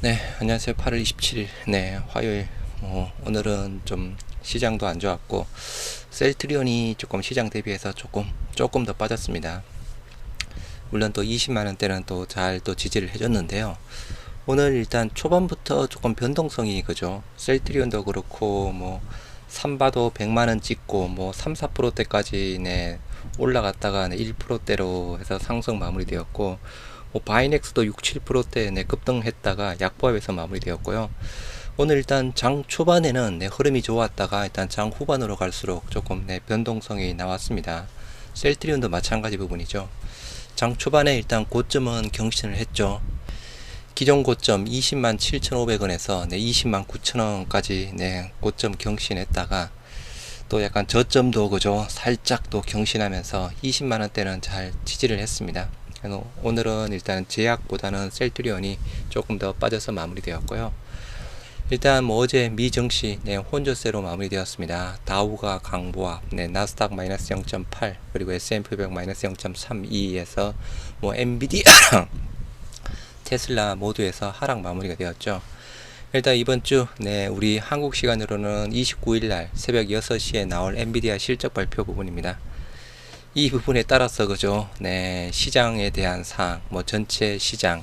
네, 안녕하세요. 8월 27일, 네, 화요일. 오늘은 좀 시장도 안 좋았고, 셀트리온이 조금 시장 대비해서 조금 더 빠졌습니다. 물론 또 20만원대는 또 잘 또 지지를 해줬는데요. 오늘 일단 초반부터 조금 변동성이 그죠. 셀트리온도 그렇고, 삼바도 100만원 찍고, 3, 4%대까지 네, 올라갔다가 네, 1%대로 해서 상승 마무리되었고, 바이넥스도 6, 7%대 네, 급등했다가 약보합에서 마무리되었고요. 오늘 일단 장 초반에는 네, 흐름이 좋았다가 일단 장 후반으로 갈수록 조금 네, 변동성이 나왔습니다. 셀트리온도 마찬가지 부분이죠. 장 초반에 일단 고점은 경신을 했죠. 기존 고점 20만 7,500원에서 네, 20만 9천원까지 네, 고점 경신했다가 또 약간 저점도 그죠 살짝 또 경신하면서 20만원대는 잘 지지를 했습니다. 오늘은 일단 제약보다는 셀트리온이 조금 더 빠져서 마무리되었고요. 일단 어제 미 증시 네, 혼조세로 마무리되었습니다. 다우가 강보합, 네, 나스닥 마이너스 0.8 그리고 S&P 500 마이너스 0.32에서 엔비디아 테슬라 모두에서 하락 마무리가 되었죠. 일단 이번 주 네, 우리 한국 시간으로는 29일 날 새벽 6시에 나올 엔비디아 실적 발표 부분입니다. 이 부분에 따라서 그죠 네, 시장에 대한 사항 전체 시장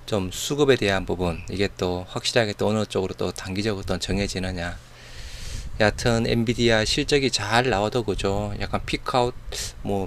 좀 수급에 대한 부분 이게 또 확실하게 또 어느 쪽으로 또 단기적으로 또 정해지느냐. 여하튼 엔비디아 실적이 잘 나와도 그죠 약간 피크아웃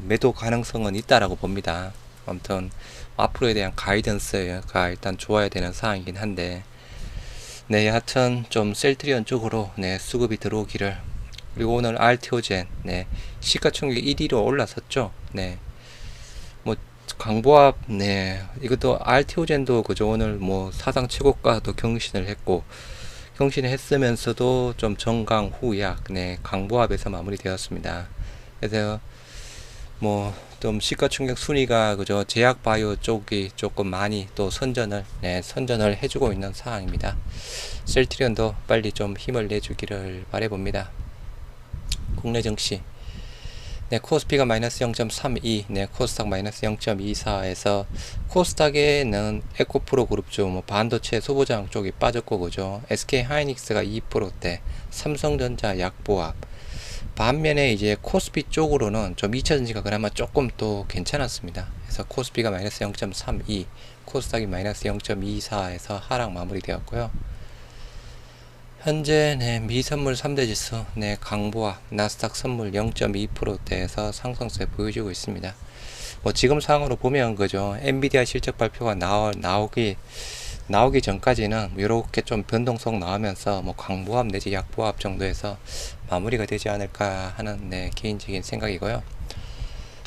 매도 가능성은 있다라고 봅니다. 아무튼 앞으로에 대한 가이던스가 일단 좋아야 되는 사항이긴 한데 네, 여하튼 좀 셀트리온 쪽으로 네, 수급이 들어오기를. 그리고 오늘 RTO젠 네, 시가총액 1위로 올라섰죠. 네, 강보합 네, 이것도 RTO젠도 그죠 오늘 사상 최고가도 경신을 했고 경신을 했으면서도 좀 정강 후약 네, 강보합에서 마무리되었습니다. 그래서 좀 시가총액 순위가 그죠 제약바이오 쪽이 조금 많이 또 선전을 해주고 있는 상황입니다. 셀트리온도 빨리 좀 힘을 내주기를 바라봅니다. 국내 증시 네, 코스피가 마이너스 0.32 네, 코스닥 마이너스 0.24에서 코스닥에는 에코프로 그룹주 반도체 소보장 쪽이 빠졌고 그죠 SK 하이닉스가 2%대 삼성전자 약보합. 반면에 이제 코스피 쪽으로는 좀 2차전지가 그나마 조금 또 괜찮았습니다. 그래서 코스피가 마이너스 0.32 코스닥이 마이너스 0.24에서 하락 마무리되었고요. 현재 네, 미선물 3대 지수 네, 강보합 나스닥 선물 0.2%대에서 상승세 보여주고 있습니다. 지금 상황으로 보면 그죠 엔비디아 실적 발표가 나오기 전까지는 이렇게 좀 변동성 나오면서 강보합 내지 약보합 정도에서 마무리가 되지 않을까 하는 네, 개인적인 생각이고요.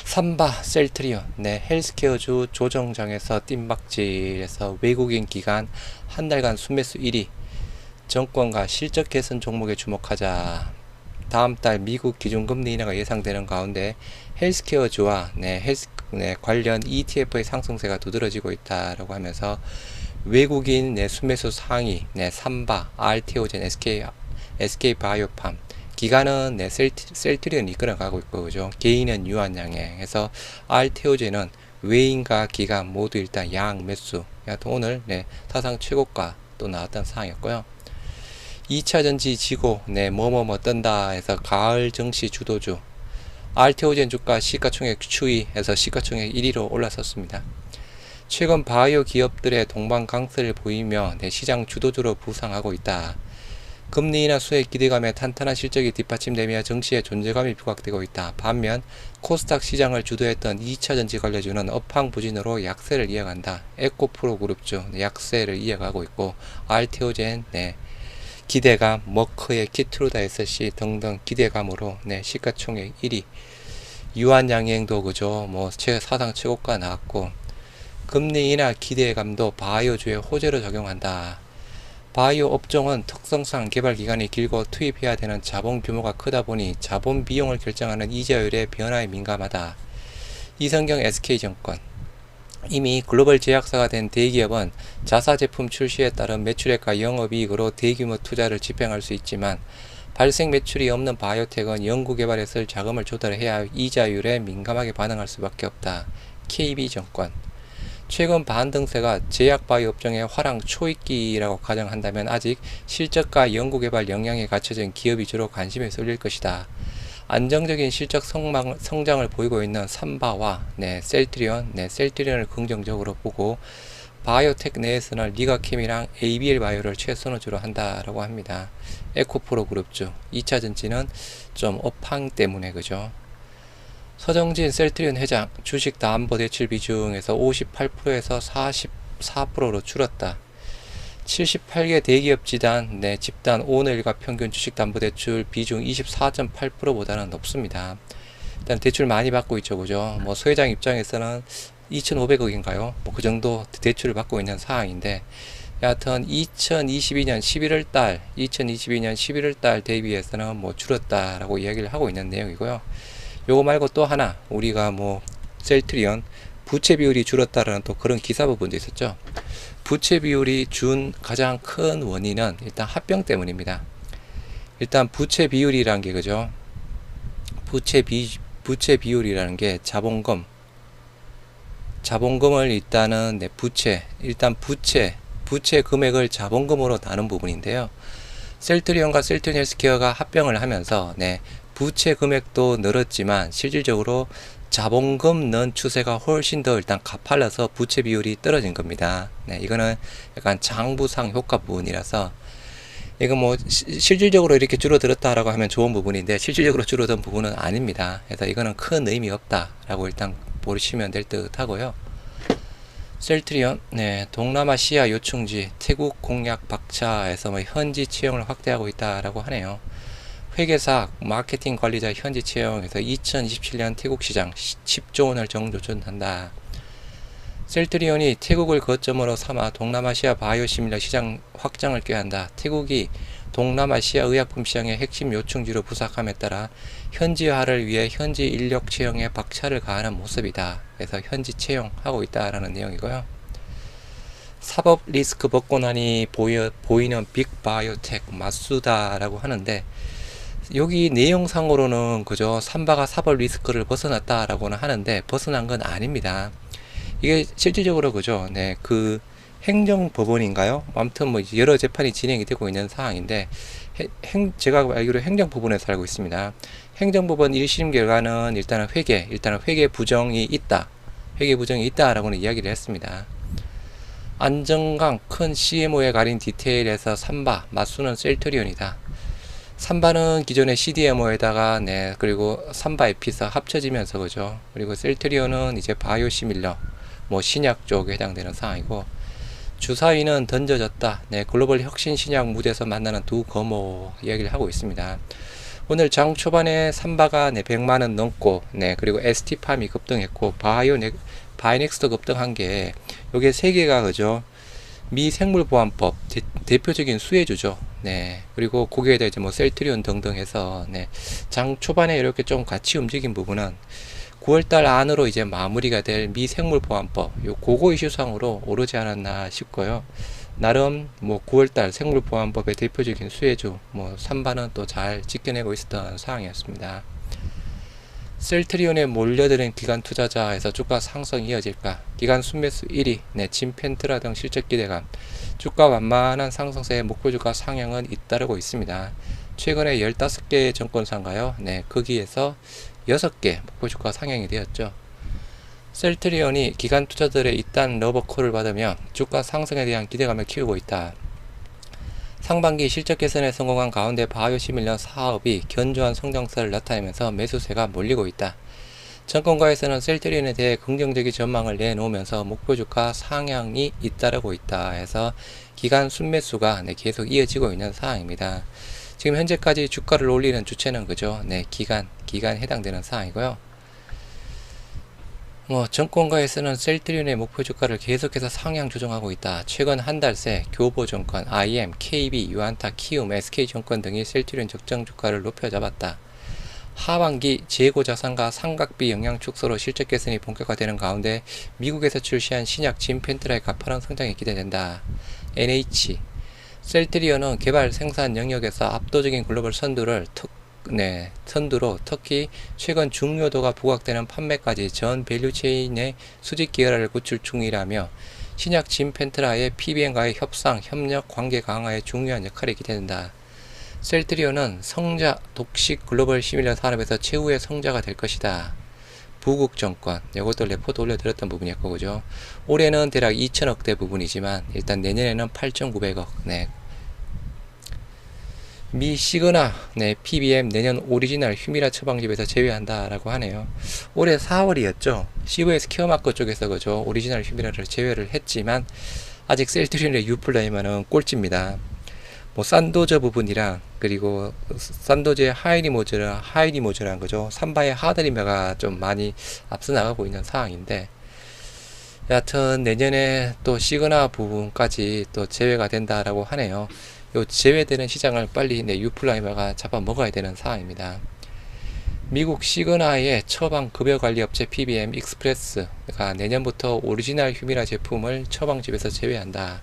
삼바 셀트리온 네, 헬스케어주 조정장에서 뜀박질에서 외국인 기관 한 달간 순매수 1위 정권과 실적 개선 종목에 주목하자. 다음 달 미국 기준금리 인하가 예상되는 가운데 헬스케어주와 관련 ETF의 상승세가 두드러지고 있다라고 하면서 외국인 순매수 상위 삼바, RTO젠, SK 바이오팜 기간은 셀트리온이 이끌어가고 있고 그죠. 개인은 유한양행 해서 RTO젠은 외인과 기간 모두 일단 양 매수. 오늘 사상 최고가 또 나왔던 상황이었고요. 2차전지 지고 뜬다 해서 가을 증시 주도주 RTO젠 주가 시가총액 추이해서 시가총액 1위로 올라섰습니다. 최근 바이오 기업들의 동반 강세를 보이며 시장 주도주로 부상하고 있다. 금리 인하 수혜 기대감에 탄탄한 실적이 뒷받침되며 증시의 존재감이 부각되고 있다. 반면 코스닥 시장을 주도했던 2차전지 관련주는 업황 부진으로 약세를 이어간다. 에코프로 그룹주 약세를 이어가고 있고 RTO젠 기대감, 머크의 키트루다 SC 등등 기대감으로 시가총액 1위. 유한양행도 그죠 사상 최고가 나왔고 금리 인하 기대감도 바이오주의 호재로 적용한다. 바이오 업종은 특성상 개발 기간이 길고 투입해야 되는 자본 규모가 크다 보니 자본 비용을 결정하는 이자율의 변화에 민감하다. 이성경 SK증권 이미 글로벌 제약사가 된 대기업은 자사 제품 출시에 따른 매출액과 영업이익으로 대규모 투자를 집행할 수 있지만 발생 매출이 없는 바이오텍은 연구개발에 쓸 자금을 조달해야 이자율에 민감하게 반응할 수밖에 없다. KB증권 최근 반등세가 제약바이오 업종의 화랑 초입기라고 가정한다면 아직 실적과 연구개발 역량이 갖춰진 기업 위주로 관심이 쏠릴 것이다. 안정적인 실적 성장을 보이고 있는 삼바와 셀트리온을 긍정적으로 보고 바이오텍 내에서는 리가캠이랑 ABL 바이오를 최선호주로 한다라고 합니다. 에코프로 그룹주 2차 전지는 좀 업황 때문에 그죠. 서정진 셀트리온 회장 주식 담보대출 비중에서 58%에서 44%로 줄었다. 78개 대기업 집단 오너일가 평균 주식담보대출 비중 24.8%보다는 높습니다. 일단 대출 많이 받고 있죠, 그죠? 뭐 소회장 입장에서는 2,500억인가요? 뭐 그 정도 대출을 받고 있는 상황인데, 여하튼 2022년 11월 달 대비해서는 뭐 줄었다라고 이야기를 하고 있는 내용이고요. 요거 말고 또 하나 우리가 뭐 셀트리온 부채 비율이 줄었다라는 또 그런 기사 부분도 있었죠. 부채 비율이 준 가장 큰 원인은 일단 합병 때문입니다. 일단 부채 비율이라는 게 그죠? 부채 비율이라는 게 자본금을 일단은 부채 금액을 자본금으로 나눈 부분인데요. 셀트리온과 셀트리온 헬스케어가 합병을 하면서 부채 금액도 늘었지만 실질적으로 자본금 넣은 추세가 훨씬 더 일단 가팔라서 부채 비율이 떨어진 겁니다. 이거는 약간 장부상 효과 부분이라서 이거 뭐 실질적으로 이렇게 줄어들었다라고 하면 좋은 부분인데 실질적으로 줄어든 부분은 아닙니다. 그래서 이거는 큰 의미 없다라고 일단 보시면 될 듯 하고요. 셀트리온 동남아시아 요충지 태국 공략 박차에서 뭐 현지 채용을 확대하고 있다라고 하네요. 회계사 마케팅 관리자 현지 채용에서 2027년 태국 시장 10조 원을 정도전한다. 셀트리온이 태국을 거점으로 삼아 동남아시아 바이오 시밀러 시장 확장을 꾀한다. 태국이 동남아시아 의약품 시장의 핵심 요충지로 부상함에 따라 현지화를 위해 현지 인력 채용에 박차를 가하는 모습이다. 그래서 현지 채용하고 있다라는 내용이고요. 사법 리스크 벗고난이 보이는 빅바이오텍 마수다라고 하는데, 여기 내용상으로는 그저 삼바가 사법 리스크를 벗어났다라고는 하는데 벗어난 건 아닙니다. 이게 실질적으로 그죠. 그 행정법원인가요? 아무튼 뭐 여러 재판이 진행이 되고 있는 상황인데 제가 알기로 행정법원에서 알고 있습니다. 행정법원 1심 결과는 일단은 회계 부정이 있다라고는 이야기를 했습니다. 안정강 큰 CMO에 가린 디테일에서 삼바 맞수는 셀트리온이다. 삼바는 기존의 CDMO에다가 그리고 삼바 에피사 합쳐지면서 그죠. 그리고 셀트리온은 이제 바이오시밀러 뭐 신약 쪽에 해당되는 상황이고, 주사위는 던져졌다. 글로벌 혁신 신약 무대에서 만나는 두 거모 이야기를 하고 있습니다. 오늘 장 초반에 삼바가 100만원 넘고 그리고 ST팜이 급등했고 바이넥스도 급등한 게 요게 세 개가 그죠. 미 생물보안법 대표적인 수혜주죠. 그리고 거기에다 이제 뭐 셀트리온 등등 해서 장 초반에 이렇게 좀 같이 움직인 부분은 9월달 안으로 이제 마무리가 될 미 생물보안법 그거 이슈상으로 오르지 않았나 싶고요. 나름 뭐 9월달 생물보안법의 대표적인 수혜주 뭐 삼바는 또 잘 지켜내고 있었던 상황이었습니다. 셀트리온에 몰려드는 기관 투자자에서 주가 상승 이어질까? 기관 순매수 1위, 진펜트라 등 실적 기대감, 주가 완만한 상승세의 목표 주가 상향은 잇따르고 있습니다. 최근에 15개의 증권사인가요? 거기에서 6개 목표 주가 상향이 되었죠. 셀트리온이 기관 투자들의 이딴 러버콜을 받으며 주가 상승에 대한 기대감을 키우고 있다. 상반기 실적 개선에 성공한 가운데 바이오시밀러 사업이 견조한 성장세를 나타내면서 매수세가 몰리고 있다. 증권가에서는 셀트리온에 대해 긍정적인 전망을 내놓으면서 목표 주가 상향이 잇따르고 있다 해서 기간 순매수가 계속 이어지고 있는 상황입니다. 지금 현재까지 주가를 올리는 주체는 그죠. 기간 해당되는 상황이고요. 증권가에서는 셀트리온의 목표 주가를 계속해서 상향 조정하고 있다. 최근 한 달 새 교보증권, IM, KB, 유안타, 키움, SK증권 등이 셀트리온 적정 주가를 높여 잡았다. 하반기 재고자산과 상각비 영향 축소로 실적 개선이 본격화되는 가운데 미국에서 출시한 신약 진펜트라의 가파른 성장이 기대된다. NH 셀트리온은 개발 생산 영역에서 압도적인 글로벌 선두를 선두로 특히 최근 중요도가 부각되는 판매까지 전 밸류체인의 수직 기여를 구출 중이라며 신약 진펜트라의 PBM과의 협상, 협력 관계 강화에 중요한 역할이 기대된다. 셀트리온은 성자 독식 글로벌 시밀러 산업에서 최후의 성자가 될 것이다. 부국 정권, 이것도 레포트 올려드렸던 부분이었고, 그죠? 올해는 대략 2천억대 부분이지만 일단 내년에는 8,900억. 미 시그나 PBM 내년 오리지널 휴미라 처방집에서 제외한다라고 하네요. 올해 4월이었죠. CVS 케어마크 쪽에서 그죠? 오리지널 휴미라를 제외를 했지만 아직 셀트리온의 유플라이만은 꼴찌입니다. 뭐 산도저 부분이랑 그리고 산도제의 하이리모즈란 거죠. 삼바의 하드리머가 좀 많이 앞서 나가고 있는 상황인데, 여하튼 내년에 또 시그나 부분까지 또 제외가 된다라고 하네요. 요 제외되는 시장을 빨리 유플라이머가 잡아먹어야 되는 상황입니다. 미국 시그나의 처방 급여관리업체 PBM 익스프레스가 내년부터 오리지널 휴미라 제품을 처방집에서 제외한다.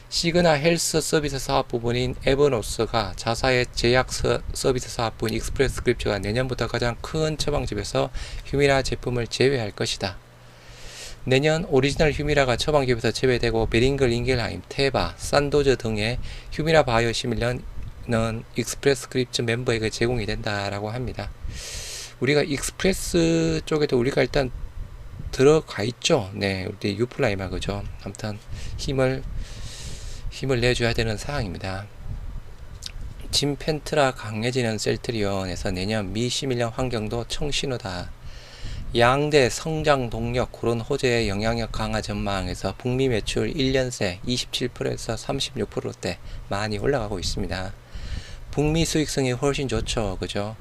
시그나 헬스 서비스 사업 부분인 에버노스가 자사의 제약 서비스 사업부인 익스프레스 스크립트가 내년부터 가장 큰 처방집에서 휴미라 제품을 제외할 것이다. 내년 오리지널 휴미라가 처방집에서 제외되고 베링글 잉겔하임, 테바, 산도즈 등의 휴미라 바이오시밀러는 익스프레스 스크립트 멤버에게 제공이 된다라고 합니다. 우리가 익스프레스 쪽에도 우리가 일단 들어가 있죠. 우리 유플라이마 그죠. 아무튼 힘을 내줘야 되는 상황입니다. 진펜트라 강해지는 셀트리온에서 내년 미 시밀러 환경도 청신호다. 양대 성장 동력 그런 호재의 영향력 강화 전망에서 북미 매출 1년 새 27%에서 36%대 많이 올라가고 있습니다. 북미 수익성이 훨씬 좋죠. 그죠?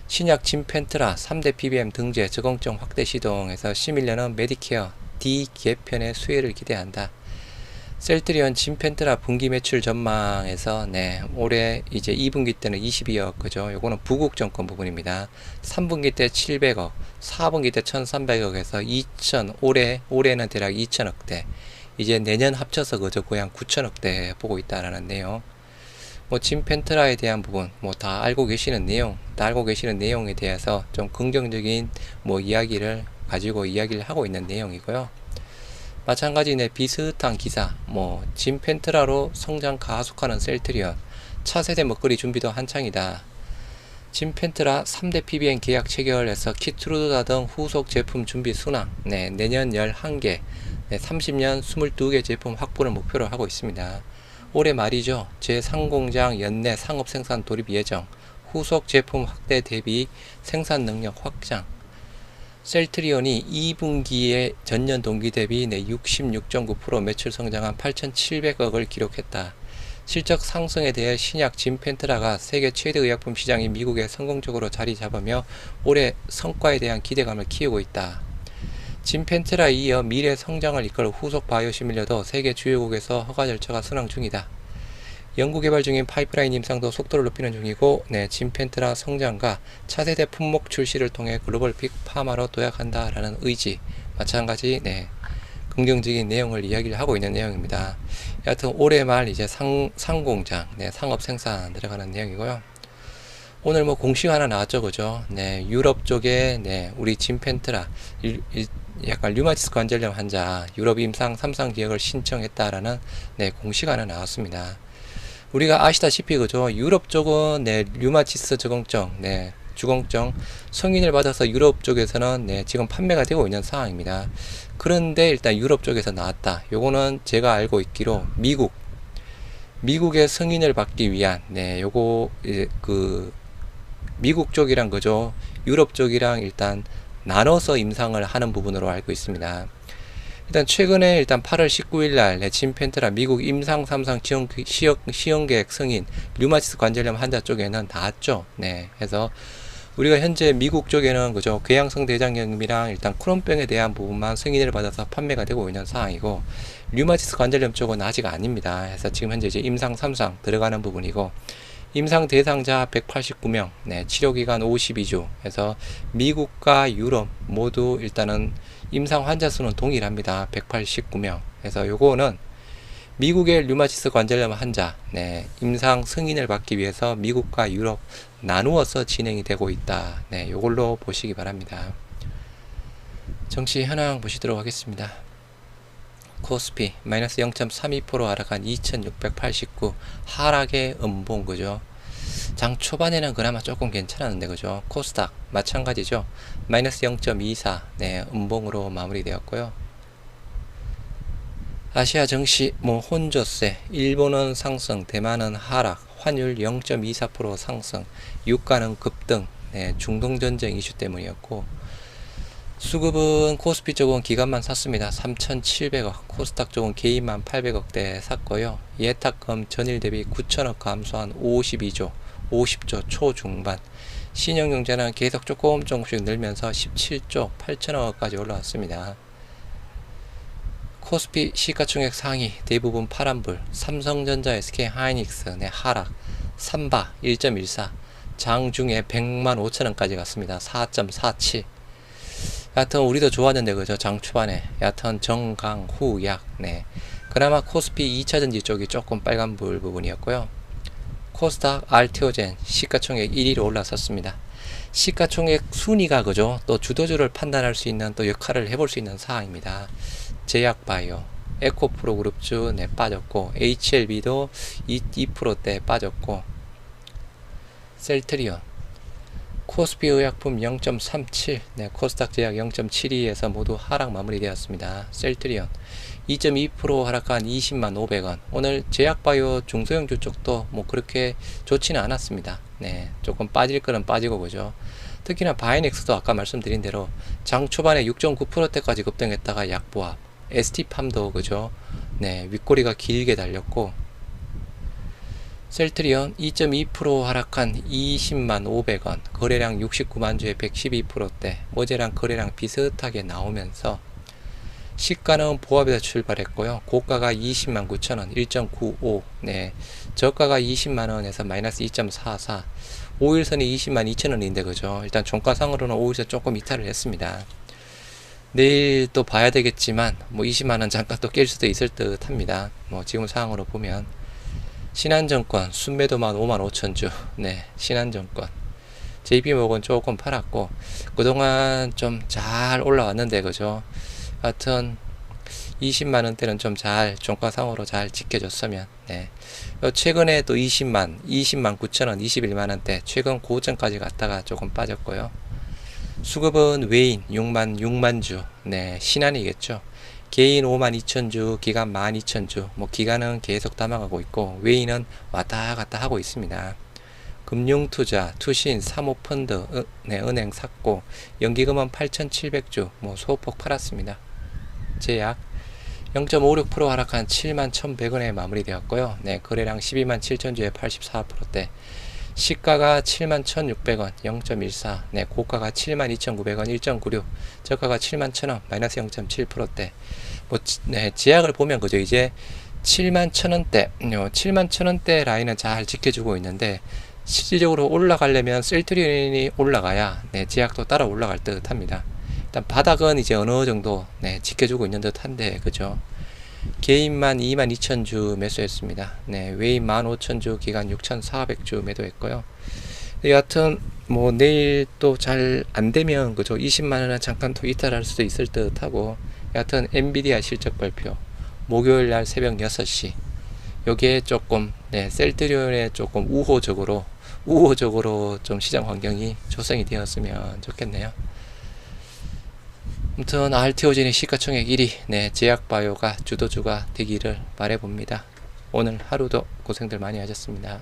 신약 진펜트라 3대 PBM 등재 적응증 확대 시동에서 시밀러는 메디케어 D 개편의 수혜를 기대한다. 셀트리온 진펜트라 분기 매출 전망에서 올해 이제 2분기 때는 22억 그죠? 요거는 부국 정권 부분입니다. 3분기 때 700억, 4분기 때 1300억에서 2000 올해는 대략 2000억대. 이제 내년 합쳐서 그저 거의 한 9천억대 보고 있다라는 내용. 뭐 진펜트라에 대한 부분 뭐 다 알고 계시는 내용에 대해서 좀 긍정적인 뭐 이야기를 가지고 이야기를 하고 있는 내용이고요. 마찬가지 비슷한 기사 진펜트라로 성장 가속하는 셀트리온 차세대 먹거리 준비도 한창이다. 진펜트라 3대 PBM 계약 체결해서 키트루다 등 후속 제품 준비 순항 내년 11개 30년 22개 제품 확보를 목표로 하고 있습니다. 올해 말이죠. 제3공장 연내 상업 생산 돌입 예정, 후속 제품 확대 대비 생산 능력 확장. 셀트리온이 2분기에 전년 동기 대비 66.9% 매출 성장한 8,700억을 기록했다. 실적 상승에 대해 신약 진펜트라가 세계 최대 의약품 시장인 미국에 성공적으로 자리 잡으며 올해 성과에 대한 기대감을 키우고 있다. 진펜트라에 이어 미래 성장을 이끌 후속 바이오시밀러도 세계 주요국에서 허가 절차가 순항 중이다. 연구개발 중인 파이프라인 임상도 속도를 높이는 중이고 진펜트라 성장과 차세대 품목 출시를 통해 글로벌 빅파마로 도약한다라는 의지 마찬가지 긍정적인 내용을 이야기를 하고 있는 내용입니다. 여하튼 올해 말 이제 상공장 상업 생산 들어가는 내용이고요. 오늘 뭐 공식 하나 나왔죠 그죠? 유럽 쪽에 우리 진펜트라 약간 류마티스 관절염 환자 유럽 임상 3상 지역을 신청했다라는 공식 하나 나왔습니다. 우리가 아시다시피 그죠? 유럽 쪽은 류마티스 주공증 승인을 받아서 유럽 쪽에서는 지금 판매가 되고 있는 상황입니다. 그런데 일단 유럽 쪽에서 나왔다. 요거는 제가 알고 있기로 미국의 승인을 받기 위한 요거 미국 쪽이랑 그죠? 유럽 쪽이랑 일단 나눠서 임상을 하는 부분으로 알고 있습니다. 일단 최근에 일단 8월 19일 날 진펜트라 미국 임상 3상 시험 계획 승인 류마티스 관절염 환자 쪽에는 나왔죠. 그래서 우리가 현재 미국 쪽에는 그죠 궤양성 대장염이랑 일단 크론병에 대한 부분만 승인을 받아서 판매가 되고 있는 상황이고 류마티스 관절염 쪽은 아직 아닙니다. 그래서 지금 현재 이제 임상 3상 들어가는 부분이고 임상 대상자 189명, 치료기간 52주 해서 미국과 유럽 모두 일단은 임상 환자 수는 동일합니다. 189명. 그래서 요거는 미국의 류마티스 관절염 환자, 네, 임상 승인을 받기 위해서 미국과 유럽 나누어서 진행이 되고 있다. 네, 요걸로 보시기 바랍니다. 정치 현황 보시도록 하겠습니다. 코스피 마이너스 0.32% 하락한 2689 하락의 음봉 그죠. 장 초반에는 그나마 조금 괜찮았는데 그죠. 코스닥 마찬가지죠. 마이너스 0.24 네, 음봉으로 마무리되었고요. 아시아 증시 뭐 혼조세, 일본은 상승, 대만은 하락, 환율 0.24% 상승, 유가는 급등, 네, 중동 전쟁 이슈 때문이었고, 수급은 코스피 쪽은 기관만 샀습니다. 3,700억, 코스닥 쪽은 개인만 800억대 샀고요. 예탁금 전일 대비 9천억 감소한 52조, 50조 초중반. 신용융자는 계속 조금씩 늘면서 17조 8천억까지 올라왔습니다. 코스피 시가총액 상위 대부분 파란불, 삼성전자, SK하이닉스 네, 하락, 삼바 1.14, 장중에 100만 5천원까지 갔습니다. 4.47. 여하튼 우리도 좋았는데 그죠. 장 초반에 여하튼 정강 후약 네. 그나마 코스피 2차전지 쪽이 조금 빨간불 부분이었고요. 코스닥 알테오젠 시가총액 1위로 올라섰습니다. 시가총액 순위가 그죠. 또 주도주를 판단할 수 있는 또 역할을 해볼 수 있는 사항입니다. 제약바이오, 에코프로그룹주 네, 빠졌고 HLB도 2%대 빠졌고 셀트리온, 코스피 의약품 0.37, 네, 코스닥 제약 0.72에서 모두 하락 마무리되었습니다. 셀트리온 2.2% 하락한 20만 500원. 오늘 제약바이오 중소형주 쪽도 뭐 그렇게 좋지는 않았습니다. 네, 조금 빠질 거는 빠지고 그죠. 특히나 바이넥스도 아까 말씀드린 대로 장 초반에 6.9%대까지 급등했다가 약보합, ST팜도 그죠. 네, 윗꼬리가 길게 달렸고 셀트리온 2.2% 하락한 20만 500원, 거래량 69만 주에 112%대, 어제랑 거래량 비슷하게 나오면서 시가는 보합에서 출발했고요. 고가가 20만 9천원 1.95, 네, 저가가 20만원에서 마이너스 2.44, 5일선이 20만 2천원인데 그죠. 일단 종가상으로는 5일선 조금 이탈을 했습니다. 내일 또 봐야 되겠지만 뭐 20만원 잠깐 또 깰 수도 있을 듯 합니다. 뭐 지금 상황으로 보면 신한증권 순매도만 5만 5천주 네, 신한증권 JP모건 조금 팔았고 그동안 좀 잘 올라왔는데 그죠. 하여튼 20만원대는 좀 잘 종가상으로 잘 지켜줬으면 네. 최근에 또 20만 9천원 21만원대 최근 고점까지 갔다가 조금 빠졌고요. 수급은 외인 6만주 네, 신한이겠죠. 개인 5만 2천주, 기관 1만 2천주, 뭐 기관은 계속 담아가고 있고 외인은 왔다 갔다 하고 있습니다. 금융투자, 투신, 사모펀드, 네, 은행 샀고 연기금은 8,700주, 뭐 소폭 팔았습니다. 제약 0.56% 하락한 7만 1,100원에 마무리되었고요. 네, 거래량 12만 7천주에 84%대. 시가가 7만 1,600원 0.14, 네, 고가가 7만 2,900원 1.96, 저가가 7만 1,000원 마이너스 0.7%대. 뭐 네, 제약을 보면 그죠. 이제 7만 1,000원대, 7만 1,000원대 라인은 잘 지켜주고 있는데 실질적으로 올라가려면 셀트리온이 올라가야 네, 제약도 따라 올라갈 듯 합니다. 일단 바닥은 이제 어느 정도 네, 지켜주고 있는 듯 한데 그죠. 개인만 2만 2천주 매수했습니다. 네, 외인 15,000주, 기간 6,400주 매도했고요. 여하튼 뭐 내일 또 잘 안되면 그죠 20만원은 잠깐 또 이탈할 수도 있을 듯 하고 여하튼 엔비디아 실적 발표 목요일날 새벽 6시 여기에 조금 네, 셀트리온에 조금 우호적으로 좀 시장 환경이 조성이 되었으면 좋겠네요. 아무튼 알테오젠의 시가총액 1위 네, 제약바이오가 주도주가 되기를 바라봅니다. 오늘 하루도 고생들 많이 하셨습니다.